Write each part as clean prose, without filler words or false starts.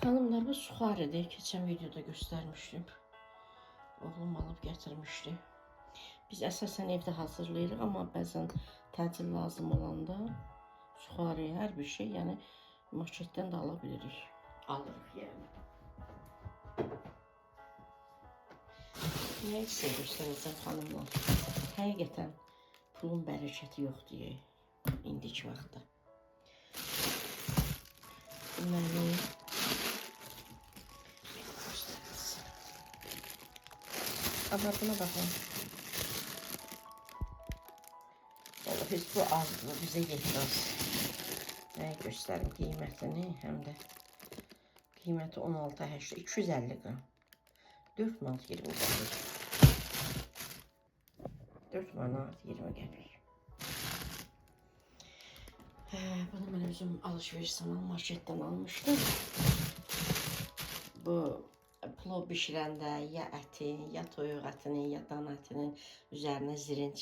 Hanımlar, bu suxaridir. Keçən videoda göstərmişdim. Oğlum alıb gətirmişdi. Biz əsasən evdə hazırlayırıq, amma bəzən təcil lazım olanda suxari, hər bir şey, yəni marketdən də ala bilirik. Alırıq yəni. Nə isə göstərəcəm xanımlar. Həqiqətən pulun bərəkəti yoxdur indiki vaxtda. Deməli, ablatına baxın. Yəni, biz bu azlığı bizə yetməz. Nəyə göstərim qiymətini, həm də qiyməti 16,8, 250 qram. 4 manat 20 qəpik. 4 manat 20 qəpik. Bunu mən özüm alışveriş zamanı marketdən almışdım. Bu plov bişirəndə ya ətin, ya toyuq ətinin, ya dan ətinin üzərinə zirinç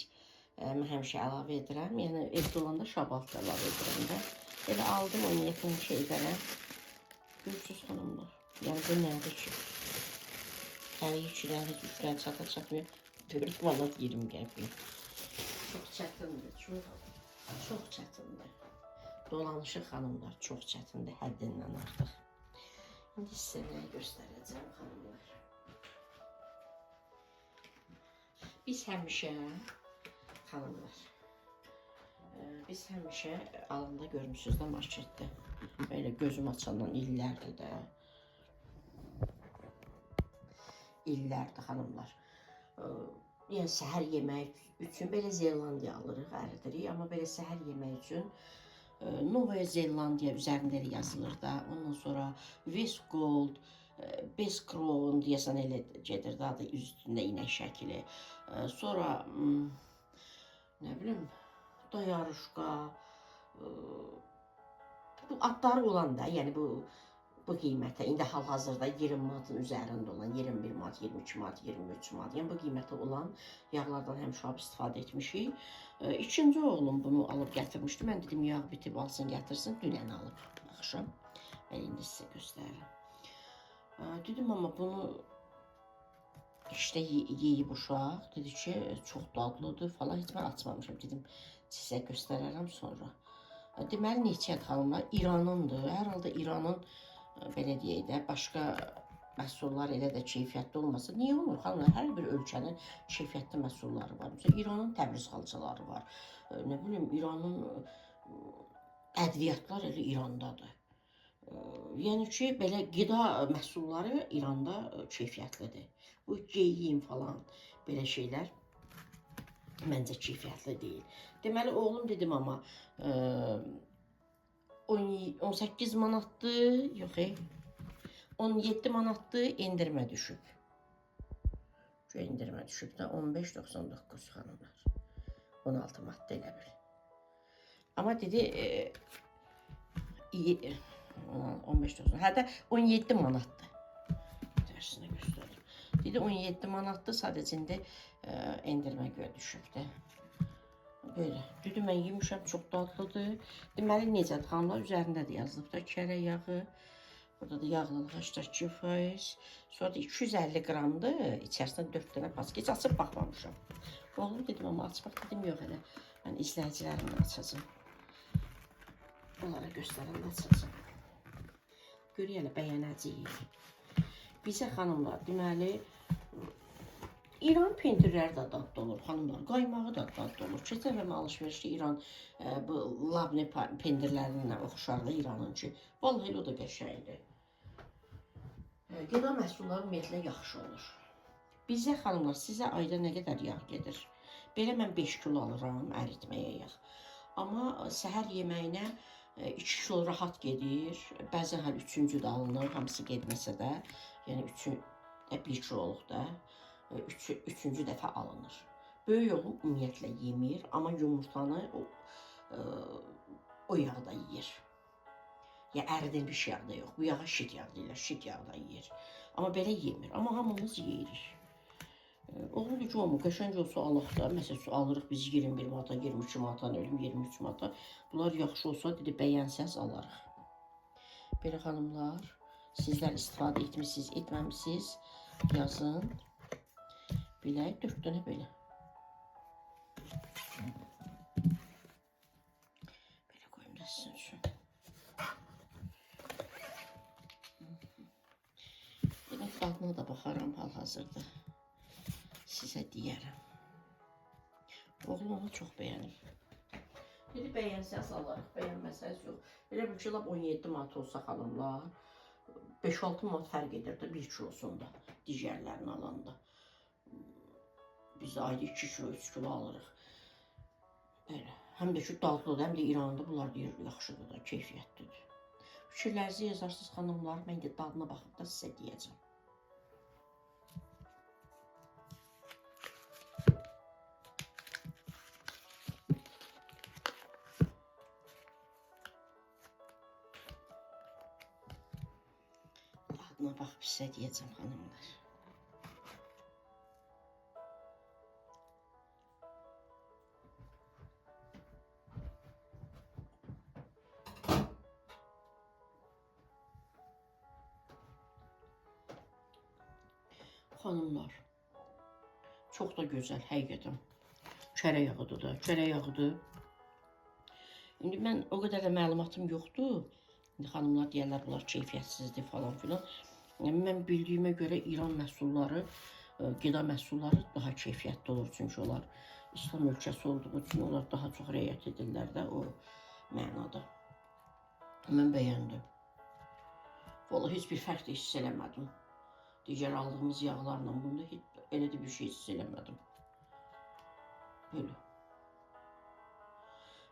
mən həmişə əlavə edirəm. Yəni evdə olanda şabalt əlavə edirəm də. Elə aldım onu yaxın şeylərəm. Görürsünüz xanımlar. Yəni bu nədir ki? Hələ 2-dən heç 3-dən çata-çatmıyor. 4 manat 20 qəpik. Çox çətindir, çox çətindir. Dolanışıq xanımlar, çox çətindir, həddindən artıq. İndi sizə nəyi göstərəcəm xanımlar. Biz həmişə, xanımlar, alanda görmüşsünüz də marketdə. Böyle gözüm açandan illərdir də. İllərdir xanımlar. Yəni səhər yemək üçün belə Zelandiya alırıq, əridirik. Amma belə səhər yemək üçün Novaya Zelandiya üzərində yazılır da. Ondan sonra West Gold, Best Crown deyəsən elə gedir də adı üstündə inək şəkili. Sonra nə bilim Dayarışqa, bu adları olan da, yəni bu qiymətə, indi hal-hazırda 20 manatın üzərində olan, 21 manat, 22 manat, 23 manat, yəni bu qiymətə olan yağlardan həmişə istifadə etmişik. İkinci oğlum bunu alıb gətirmişdi. Mən dedim, yağ bitib alsın, gətirsin. Dünən alıb, axşam. Mən indi sizə göstərirəm. Dedim, amma bunu işte yeyib uşaq. Dedi ki, çox dadlıdır falan. Heç mən açmamışım. Dedim, sizə göstərərəm sonra. Deməli, neçə xanımlar İranındır. Hər halda İranın belə deyək də, başqa məhsullar elə də keyfiyyətli olmasa, niyə olur xanımlar? Hər bir ölkənin keyfiyyətli məhsulları var. Mesela İranın Təbriz xalçaları var. Nə bilim, İranın ədviyyatlar elə İrandadır. Yəni ki, belə qida məhsulları İranda keyfiyyətlidir. Bu geyim falan, belə şeylər məncə keyfiyyətli deyil. Deməli, oğlum dedim, amma 18 manatdır, yox 17 manatdır, endirmə düşüb. Endirmə düşüb də 15.99 xanımlar. 16 manat elə bil. Amma dedi 15.99, hətta 17 manatdır. Tərsinə göstərim. Dedi 17 manatdır, sadəcə indi endirmə göyə düşüb də. Böyle. Düdü mən yemişəm, çox dadlıdır. Deməli, necədir xanımlar? Üzərində də yazılıb da kərə yağı. Burada da yağlılıq 82%. Sonra da 250 qramdır. İçərisində 4 dənə paska. Heç açıb baxmamışam. Oğlum dedim, amma açmaq dedim, yox elə. Mən izləyicilərimlə açacağım. Onlara göstərəndə açacağım. Görək elə bəyənəcəyik. Bizə xanımlar, deməli, İran pendirləri də dadlı olur xanımlar, qaymağı da dadlı olur. Keçən dəfə alışverişdə İran bu labne pendirlərinə oxşar da İranın ki. Vallahi o da qəşəngdir. Qida məhsulları ümumiyyətlə yaxşı olur. Bizə xanımlar, sizə ayda nə qədər yağ gedir? Belə mən 5 kilo alıram əritməyə yağ. Amma səhər yeməyinə 2 kilo rahat gedir. Bəzən hələ 3-cü də alınır, hamısı getməsə də. Yəni 1 kiloluq da. Üçüncü dəfə alınır. Böyük oğlum ümumiyyətlə yemir, amma yumurtanı o yağda yiyir. Ya əridilmiş yağda yox, bu yağa şit yağ deyirlər, şit yağda yiyir. Amma belə yemir, amma hamımız yeyirik. Oğlum deyir ki, qəşəng olsa alaq da, məsələn alırıq biz 21 manata, 23 manata, 23 manata. Bunlar yaxşı olsa dedi, bəyənsəz alarıq. Belə xanımlar, Sizler istifadə etmişsiniz, etməmişsiniz yazın. Bilək 4 dənə belə. Belə qoyum da sizin üçün. Demək dadına da baxaram hal-hazırda. Sizə deyərəm. Oğlum onu çox bəyənir. Dedi bəyənsəz alırıq, bəyənməsəz yox. Belə bir kilo 17 manat olsa xanımlar, 5-6 manat fərq edirdi 1 kilosunda, digərlərini alanda. Biz ayda 2 kilo, 3 kilo alırıq. Belə. Həm də ki, dadlıdır, həm də İranda bunlar deyir, yaxşıdır da, keyfiyyətlidir. Fikirlərinizi yazarsınız xanımlar, mən də dadına baxıb da sizə deyəcəm. Dadına baxıb sizə deyəcəm xanımlar. Xanımlar, çox da gözəl, həqiqətən. Çörək yağıdır da, çörək yağıdır. İndi mən o qədər də məlumatım yoxdur. İndi xanımlar deyərlər, bunlar keyfiyyətsizdir falan filan. Mən bildiyimə görə İran məhsulları, qida məhsulları daha keyfiyyətli olur. Çünki onlar İslam ölkəsi olduğu üçün onlar daha çox riayət edirlər də o mənada. Mən bəyəndim. Vallahi heç bir fərq də hiss eləmədim. Digər aldığımız yağlarla bunda heç elə də bir şey hiss eləmədim. Böyle.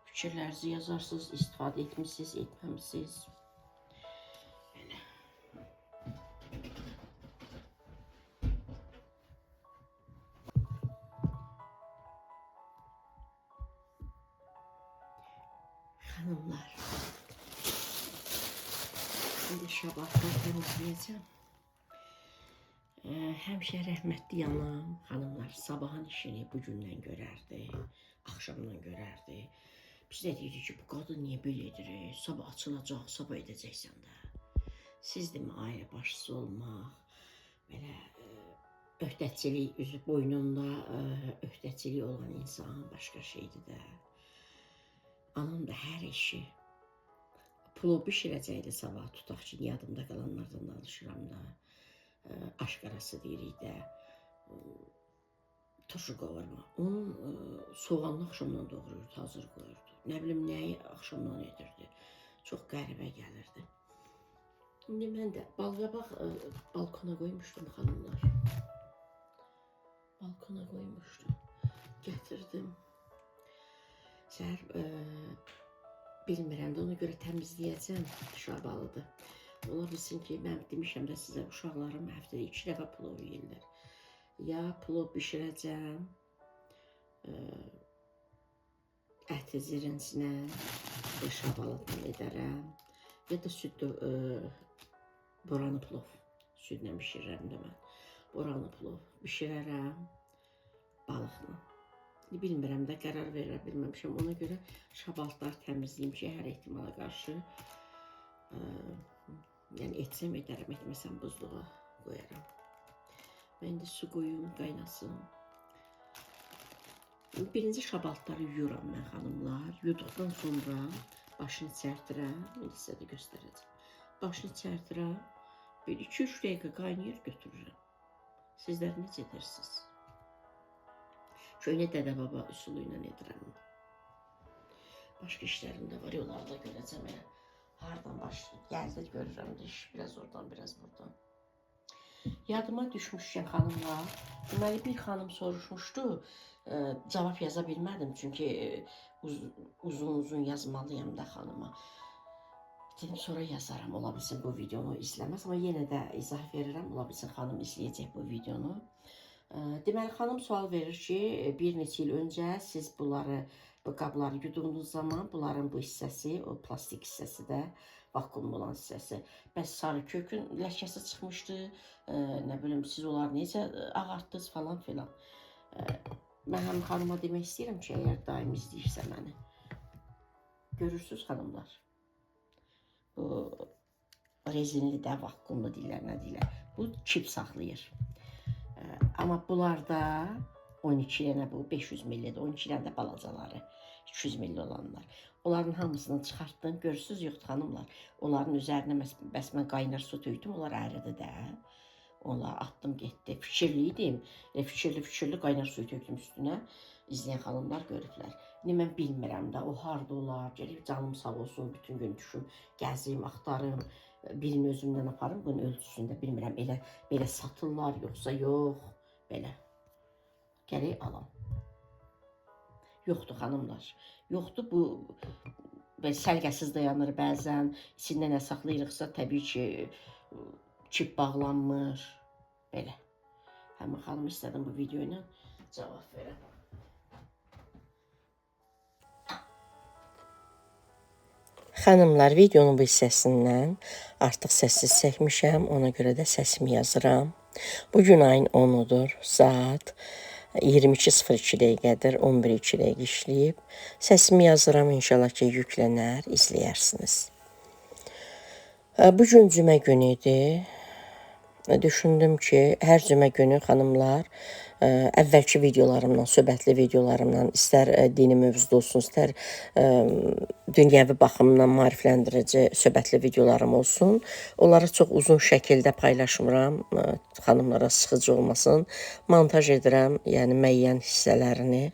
Fikirlərinizi yazarsınız, istifadə etmişsiniz, etməmişsiniz. Böyle. Hanımlar. Şimdi şabaklar temizleyeceğim. Həmişə rəhmətli yanam, xanımlar, sabahın işini bugündən görərdi, axşamdan görərdi. Biz də deyirik ki, bu qadın niyə belə edir, sabah açılacaq, sabah edəcəksən də. Siz demə, ailə başçısı olmaq, belə öhdəçilik, üzü boynunda öhdəçilik olan insan başqa şeydir də. Anam da hər işi, plov bişirəcəkdi sabah, tutaq ki, yadımda qalanlardan danışıram da. Aşqarası deyirik də, turşu qovurma. Onun soğanını axşamdan doğrayırdı, hazır qoyurdu. Nə bilim, nəyi axşamdan edirdi. Çox qəribə gəlirdi. İndi mən də balqabaq balkona qoymuşdum xanımlar. Balkona qoymuşdum. Gətirdim. Səhər bilmirəm də, ona görə təmizləyəcəm, şabalıdır. Ola bilsin ki, mən demişəm də sizə, uşaqlarım həftədə 2 dəfə plov yeyirlər. Ya plov bişirəcəm, əti zirinsinə, şabalıqdan edərəm, ya da südlü boranı plov, südlə bişirirəm də mən. Boranı plov bişirərəm balıqla. Bilmirəm də, qərar verə bilməmişəm. Ona görə şabalıqlar təmizləyim ki, hər ehtimala qarşı yəni etsəm edərəm, etməsəm buzluğa qoyaram. Mən də su qoyum, qaynasın. Birinci şabalıqları yuyuram mən xanımlar. Yuduqdan sonra başını çərtirəm. İndi sizə də göstərəcəm. Başını çərtirəm. Bir 2-3 dəqiqə qaynayır, götürürəm. Sizlər necə edirsiniz? Köynə dədə-baba üsulu ilə edirəm. Başqa işlərim də var, yollarda görəcəm. Hardan başlayıb, gəldi görürəm də iş, biraz oradan, biraz buradan. Yadıma düşmüşkən xanımlar, deməli bir xanım soruşmuşdu, cavab yaza bilmədim, çünki uzun yazmalıyam da xanıma. Dedim, sonra yazaram, ola bilsin bu videonu izləməz, amma yenə də izah verirəm, ola bilsin xanım izləyəcək bu videonu. Deməli, xanım sual verir ki, bir neçə il öncə siz bunları, bu qabları yuduğunuz zaman bunların bu hissəsi, o plastik hissəsi də, vakuum olan hissəsi, bəs sarı kökün ləkəsi çıxmışdı, nə bilim, siz onları necə ağartdınız falan filan. Mən həm xanıma demək istəyirəm ki, əgər daim izləyirsə məni, görürsünüz xanımlar, bu rezinli də, vakuumlu deyirlər, nə deyirlər. Bu çip saxlayır. Amma bunlarda 12 dənə bu 500 millidir, 12 dənə də balacaları 200 milli olanlar. Onların hamısını çıxartdım. Görürsüz, yoxdur xanımlar. Onların üzərinə bəs mən qaynar su töydüm, onlar əridi də. Onlar atdım, getdi. Fikirli idim. Fikirli qaynar suyu tökdüm üstünə. İzləyən xanımlar görüblər. İndi mən bilmirəm də, o harda olar. Gəlib canım sağ olsun, bütün gün düşüm, gəzim, axtarım. Birini özümdən aparım, bunun ölçüsündə bilmirəm. Belə satırlar, yoxsa yox. Belə. Gələk alam. Yoxdur xanımlar. Yoxdur, bu səlqəsiz dayanır bəzən. İçində nə saxlayırıqsa, təbii ki, çip bağlanmır. Belə. Həmin xanım istədim bu video ilə cavab verəm. Xanımlar, videonun bu hissəsindən artıq səssiz çəkmişəm. Ona görə də səsimi yazıram. Bugün ayın 10-udur. Saat 22:02 dəqiqədir, 11:02 dəqiqə işləyib. Səsimi yazıram, inşallah ki, yüklənər, izləyərsiniz. Bugün cümə günü idi. Düşündüm ki, hər cümə günü xanımlar, əvvəlki videolarımdan, söhbətli videolarımdan, istər dini mövzuda olsun, istər dünyəvi baxımdan maarifləndirici söhbətli videolarım olsun, onları çox uzun şəkildə paylaşmıram, xanımlara sıxıcı olmasın. Montaj edirəm, yəni müəyyən hissələrini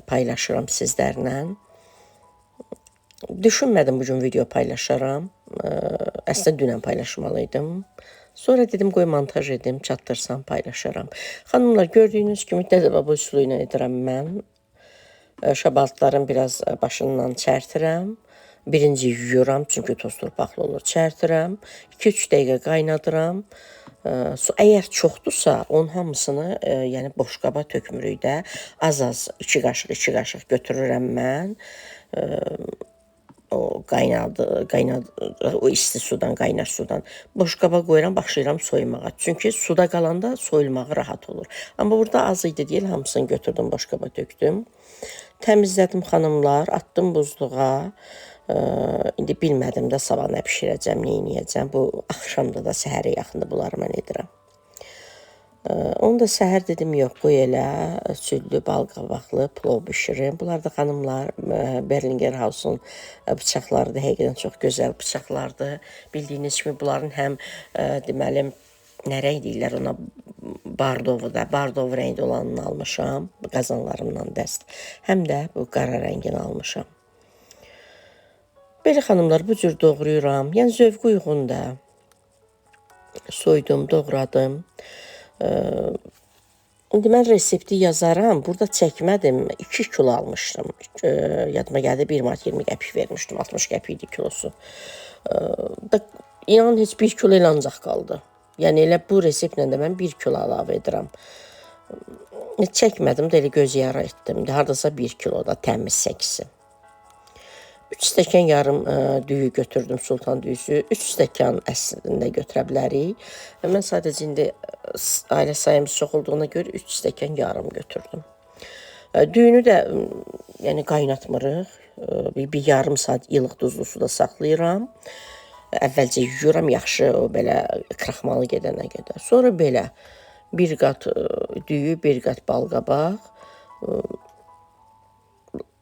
paylaşıram sizlərlə. Düşünmədim bugün video paylaşaram, əslində dünən paylaşmalıydım. Sonra dedim, qoy montaj edim, çatdırsam, paylaşaram. Xanımlar, gördüyünüz kimi dəzəbabı üsulu ilə edirəm mən. Şabaltların biraz başından çərtirəm. Birinci yuyuram, çünki toz torpaqlı olur, çərtirəm. 2-3 dəqiqə qaynadıram. Əgər çoxdursa, onun hamısını yəni boşqaba tökmürük də. Az-az 2 qaşıq götürürəm mən. O o isti sudan, qaynar sudan boşqaba qoyuram, başlayıram soymağa. Çünki suda qalanda soyulmağı rahat olur. Amma burada az idi deyil, hamısını götürdüm, boşqaba tökdüm. Təmizlədim xanımlar, atdım buzluğa. İndi bilmədim də sabah nə bişirəcəm, nə yiyəcəm. Bu axşamda da səhərə yaxında bunları mən edirəm. Onu da səhər dedim, yox, qoy elə südlü, bal qabaqlı plov bişirim. Bunlar da xanımlar Berlinger Haus'un bıçaqlarıdır. Həqiqətən çox gözəl bıçaqlardır. Bildiyiniz kimi bunların həm deməli nə rəng deyirlər ona, bardovu da, bardov rəngdə olanını almışam, qazanlarımdan dəst. Həm də bu qara rəngini almışam. Belə xanımlar, bu cür doğrayıram. Yəni zövqü uyğun da. Soydum, doğradım. İndi mən resepti yazaram. Burada çəkmədim. 2 kilo almışdım. Yadıma gəldi 1 manat 20 qəpik vermişdim. 60 qəpik idi kilosu. İnanın heç 1 kilo ilə ancaq qaldı. Yəni elə bu reseptlə də mən 1 kilo əlavə edirəm. Çəkmədim də elə göz yara etdim. Hardasa 1 kiloda təmiz səksi. 3 stəkan yarım düyü götürdüm, sultan düyüsü. 3 stəkan əslində götürə bilərik. Mən sadəcə indi ailə sayımız çox olduğuna görə 3 stəkan yarım götürdüm. Düyünü də yəni qaynatmırıq. Bir yarım saat ilıq duzlu suda saxlayıram. Əvvəlcə yuyuram, yaxşı o belə kraxmalı gedənə qədər. Sonra belə 1 qat düyü, 1 qat bal qabaq.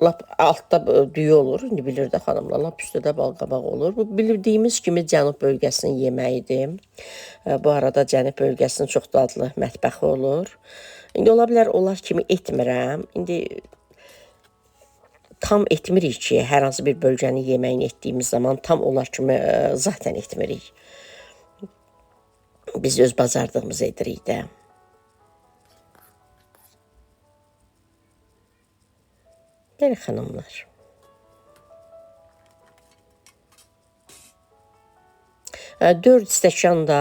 Lap altda düyü olur, indi bilir də xanımlar, lap üstdə də bal qabaq olur. Bu bildiyimiz kimi cənub bölgəsinin yeməyidir. Bu arada cənub bölgəsinin çox dadlı mətbəxi olur. İndi ola bilər onlar kimi etmirəm. İndi tam etmirik ki, hər hansı bir bölgənin yeməyini etdiyimiz zaman tam onlar kimi zaten etmirik. Biz öz bacardığımızı edirik də. Belə xanımlar. Dörd stəkan da,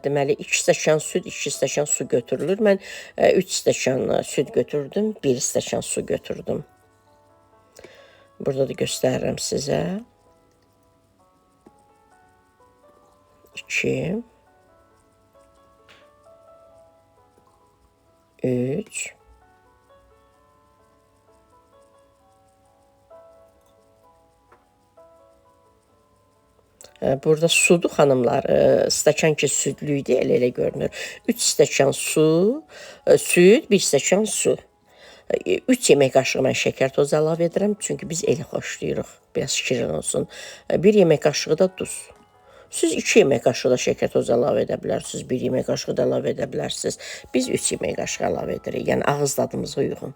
deməli 2 stəkan süd, 2 stəkan su götürülür. Mən 3 stəkan süd götürdüm, 1 stəkan su götürdüm. Burada da göstərirəm sizə. 2 3 4 Burada sudur xanımlar. Stəkan ki südlü idi, elə görünür. 3 stəkan su, süd, 1 stəkan su. 3 yemək qaşığı mən şəkər tozu əlavə edirəm. Çünki biz elə xoşlayırıq. Biraz şirin olsun. 1 yemək qaşığı da duz. Siz 2 yemək qaşığı da şəkər tozu əlavə edə bilərsiniz. 1 yemək qaşığı da əlavə edə bilərsiniz. Biz 3 yemək qaşığı əlavə edirik. Yəni ağız dadımıza uyğun.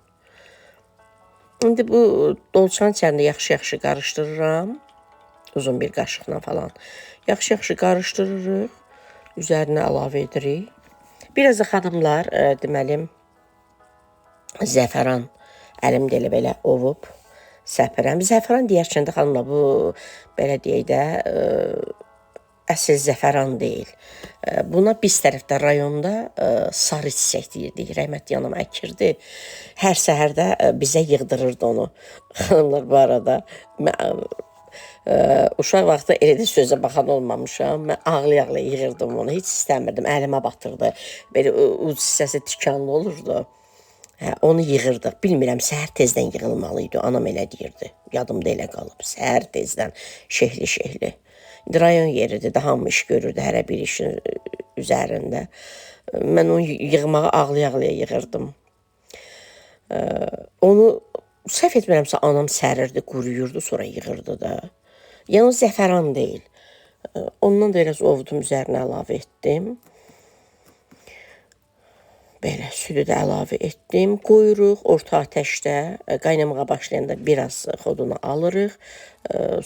İndi bu dolçanın içərisində yaxşı-yaxşı qarışdırıram. Uzun bir qaşıqla falan. Yaxşı-yaxşı qarışdırırıq. Üzərinə əlavə edirik. Biraz da xanımlar, deməli, zəfəran əlimdə elə belə ovub səpirəm. Zəfəran deyərkən də xanımlar, bu belə deyək də, əsl zəfəran deyil. Buna biz tərəfdə rayonda sarı çiçək deyirdik. Rəhmətli anam əkirdi. Hər səhər də bizə yığdırırdı onu. Xanımlar, bu arada uşaq vaxtı elə də sözə baxan olmamışam. Mən ağlaya-ağlaya yığırdım onu. Heç istəmirdim. Əlimə batırdı. Belə uc hissəsi tikanlı olurdu. Onu yığırdıq. Bilmirəm, səhər tezdən yığılmalıydı. Anam elə deyirdi. Yadımda elə qalıb. Səhər tezdən şehli-şehli. İndi rayon yeridir. Daha hamı iş görürdü. Hərə bir işin üzərində. Mən onu yığmağa ağlaya-ağlaya yığırdım. Onu səhv etmirəmsə anam sərirdi, quruyurdu, sonra yığırdı da. Yəni o zəfəran deyil. Ondan da biraz ovdum, üzərinə əlavə etdim. Belə südü də əlavə etdim. Qoyuruq orta ateşdə. Qaynamağa başlayanda biraz xodunu alırıq.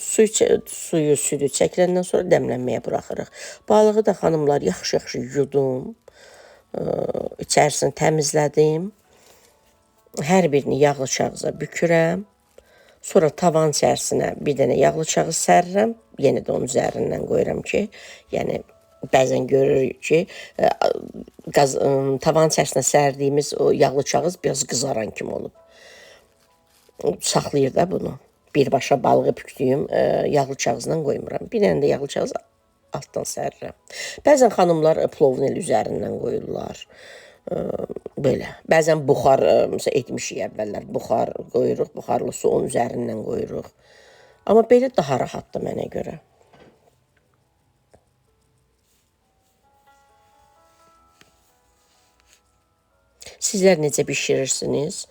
Suyu, südü çəkiləndən sonra dəmlənməyə buraxırıq. Balığı da xanımlar yaxşı-yaxşı yudum. İçərisini təmizlədim. Hər birini yağlı kağıza bükürəm. Sonra tavan içərisinə bir dənə yağlı kağız sərirəm. Yenə də onun üzərindən qoyuram ki, yəni bəzən görürük ki, tavan içərisinə sərdiyimiz o yağlı kağız biraz qızaran kimi olub. Saxlayır da bunu. Birbaşa balığı bükdüyüm yağlı kağızdan qoymuram. Bir dənə də yağlı kağız altdan sərirəm. Bəzən xanımlar plovun el üzərindən qoyurlar. Belə. Bəzən buxar etmişik əvvəllər. Buxar qoyuruq, buxarlı su onun üzərindən qoyuruq. Amma belə daha rahatdır mənə görə. Sizlər necə bişirirsiniz?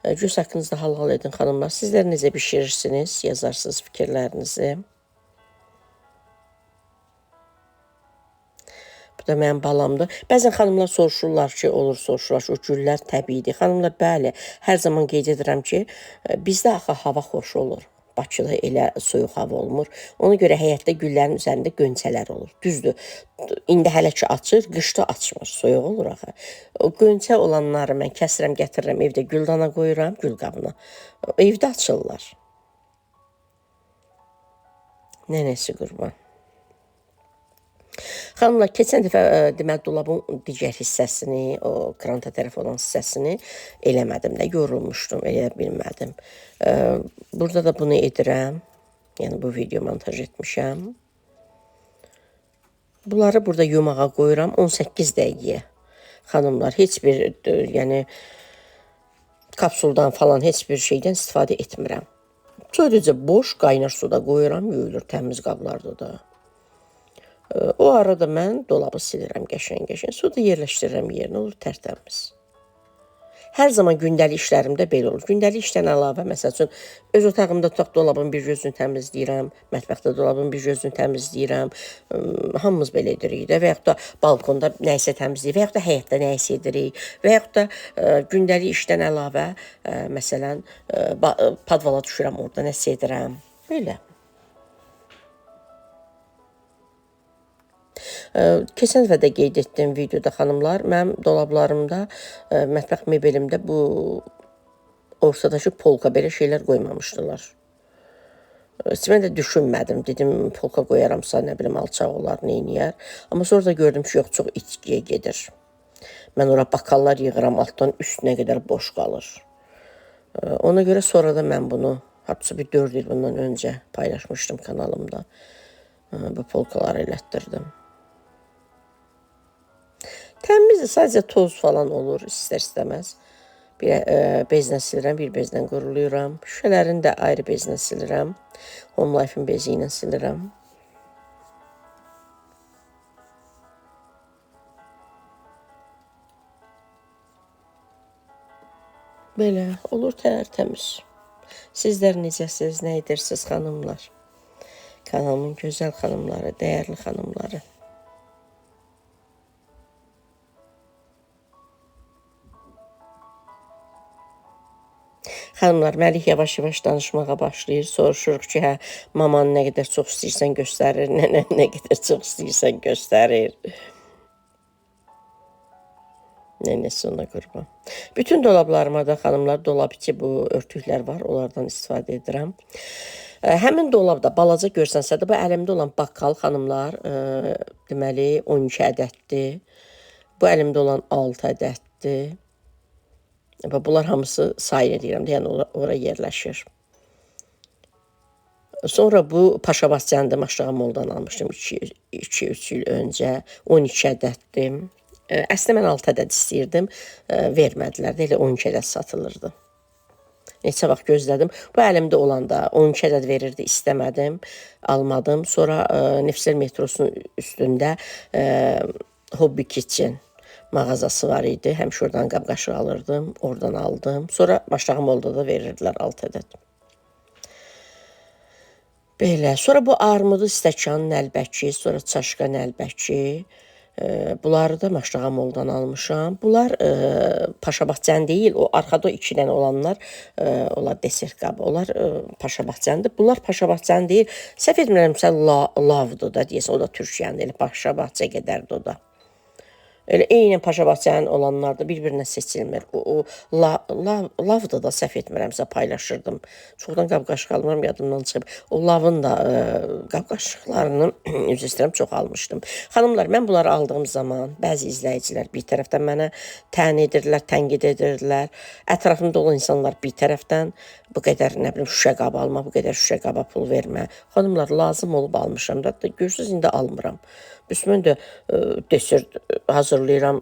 Göz haqqınızda hal-hal edin xanımlar. Sizlər necə bişirirsiniz? Yazarsınız fikirlərinizi. Bu da mənim balamdır. Bəzən xanımlar soruşurlar ki, soruşurlar ki, o güllər təbiidir. Xanımlar, bəli, hər zaman qeyd edirəm ki, bizdə axı hava xoş olur. Bakıda elə soyuq hava olmur. Ona görə həyətdə güllərin üzərində qönçələr olur. Düzdür, indi hələ ki açır, qışda açmır, soyuq olur axı. O qönçə olanları mən kəsirəm, gətirirəm, evdə güldana qoyuram, gül qabına. Evdə açırlar. Nənəsi qurban. Xanımlar, keçən dəfə deməli dolabın digər hissəsini, o kranta tərəf olan hissəsini eləmədim də, yorulmuşdum, eləyə bilmədim. Burada da bunu edirəm. Yəni bu video montaj etmişəm. Bunları burada yumağa qoyuram 18 dəqiqəyə. Xanımlar, heç bir yəni kapsuldan falan heç bir şeydən istifadə etmirəm. Sadəcə boş qaynar suda qoyuram, yuyulur təmiz qablarda da. O arada mən dolabı silirəm qəşəng-qəşəng. Suda yerləşdirirəm yerinə, olur tərtəmiz. Hər zaman gündəlik işlərimdə belə olur. Gündəlik işdən əlavə, məsəl üçün, öz otağımda tutaq dolabın bir gözünü təmizləyirəm, mətbəxdə dolabın bir gözünü təmizləyirəm. Hamımız belə edirik də, və yaxud da balkonda nəyisə təmizləyir, və yaxud da həyətdə nəyisə edirik, və yaxud da gündəlik işdən əlavə, məsələn, padvala düşürəm, orada nəsə edirəm. Belə. Keçən dəfə də qeyd etdim videoda xanımlar, mənim dolablarımda, mətbəx mebelimdə bu ortadakı polka belə şeylər qoymamışdılar. Mən də düşünmədim, dedim polka qoyaramsa, nə bilim, alçaq olar, neyniyər. Amma sonra da gördüm ki, yox, çox içkiyə gedir. Mən ora bakallar yığıram, altdan üstünə qədər boş qalır. Ona görə sonra da mən bunu, hardasa bir 4 il bundan öncə paylaşmışdım kanalımda. Bu polkaları elətdirdim. Təmizdir, sadəcə toz falan olur, istər-istəməz. Bir bezlə silirəm, bir bezlə quruluyuram. Şüşələrini də ayrı bezlə silirəm. Home Life-in bezi ilə silirəm. Belə olur tərtəmiz. Sizlər necəsiniz, nə edirsiniz xanımlar? Kanalımın gözəl xanımları, dəyərli xanımları. Xanımlar, Məlik yavaş-yavaş danışmağa başlayır. Soruşuruq ki, hə, mamanı nə qədər çox istəyirsən göstərir, nənəni nə qədər çox istəyirsən göstərir. Nənəsi ona qurban. Bütün dolablarıma da xanımlar, dolab içi bu örtüklər var, onlardan istifadə edirəm. Həmin dolabda balaca görsənsə də bu əlimdə olan baqqal xanımlar, deməli 12 ədəddir. Bu əlimdə olan 6 ədəddir. Bunlar hamısı sayı deyirəm, yəni ora yerləşir. Sonra bu Paşabasyan'da Maşrağa Moldan almışdım 2-3 il öncə. 12 ədəddir. Əslində mən 6 ədəd istəyirdim, vermədilər də, elə 12 ədəd satılırdı. Neçə vaxt gözlədim. Bu əlimdə olanda 12 ədəd verirdi, istəmədim, almadım. Sonra Nefsel metrosunun üstündə Hobby Kitchen mağazası var idi. Həmişə oradan qab-qaşıq alırdım, oradan aldım. Sonra Maşrağa Molda da verirdilər 6 ədəd. Belə. Sonra bu armudu stəkan nəlbəki, sonra çaşqa nəlbəki. Bunları da Maşrağa Moldan almışam. Bunlar Paşabahçən deyil, o arxada 2 dənə olanlar, onlar desert qabı. Onlar Paşabahçəndir. Bunlar Paşabahçən deyil. Səhv etmirəmsə Lavdır da deyəsən, o da Türkiyəndə, elə Paşabahçə qədərdir o da. Elə eynən Paşabahçənin olanlar da bir-birinə seçilmir. O Lavda da səhv etmirəmsə paylaşırdım. Çoxdan qab-qaşıq almıram, yadımdan çıxıb. O Lavın da qab-qaşıqlarını üzr istəyirəm, çox almışdım. Xanımlar, mən bunları aldığım zaman bəzi izləyicilər bir tərəfdən mənə tən edirlər, tənqid edirlər. Ətrafımda olan insanlar bir tərəfdən bu qədər, nə bilim, şüşə qab alma, bu qədər şüşə qaba pul vermə. Xanımlar, lazım olub almışam da, görürsünüz, indi almıram. Mən də desert hazırlayıram,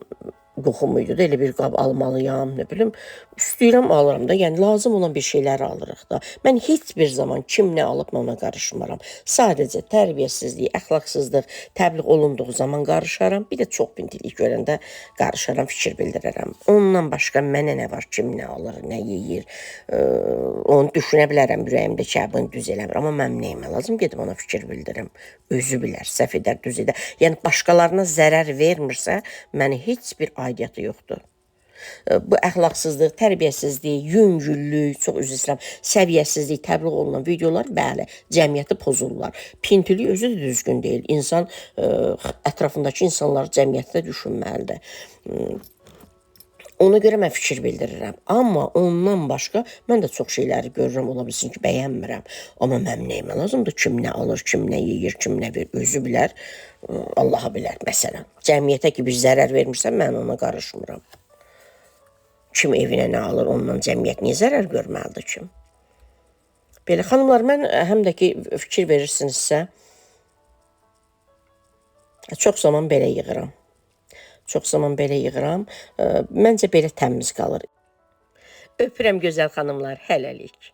qoxumuydu da, elə bir qab almalıyam, nə bilim, istəyirəm alıram da, yəni lazım olan bir şeyləri alırıq da. Mən heç bir zaman kim nə alıb ona qarışmaram. Sadəcə tərbiyəsizlik, əxlaqsızlıq təbliğ olunduğu zaman qarışaram, bir də çox bintilik görəndə qarışaram, fikir bildirərəm. Ondan başqa mənə nə var, kim nə alır, nə yeyir, onu düşünə bilərəm, ürəyimdə ki, bunu düz eləmir, amma mən neyimə lazım, gedib ona fikir bildirim. Özü bilər, səhv edər, düz edər. Yəni, başqalarına zərər vermirsə, mənə heç bir aidiyyatı yoxdur. Bu əxlaqsızlıq, tərbiyəsizlik, yüngüllük, çox üzr istəyirəm, səviyyəsizlik, təbliğ olunan videolar, bəli, cəmiyyəti pozurlar. Pintilik özü də düzgün deyil. İnsan ətrafındakı insanları cəmiyyətdə düşünməlidir. Ona görə mən fikir bildirirəm. Amma ondan başqa mən də çox şeyləri görürəm, ola bilsin ki, bəyənmirəm. Amma mənim nəyimə lazımdır? Kim nə alır, kim nə yeyir, kim nə verir, özü bilər, Allaha bilər, məsələn. Cəmiyyətə ki, bir zərər vermirsə, mən ona qarışmıram. Kim evinə nə alır, ondan cəmiyyət niyə zərər görməlidir ki? Belə, xanımlar, mən həm də ki, fikir verirsinizsə, çox zaman belə yığıram. Məncə belə təmiz qalır. Öpürəm gözəl xanımlar, hələlik.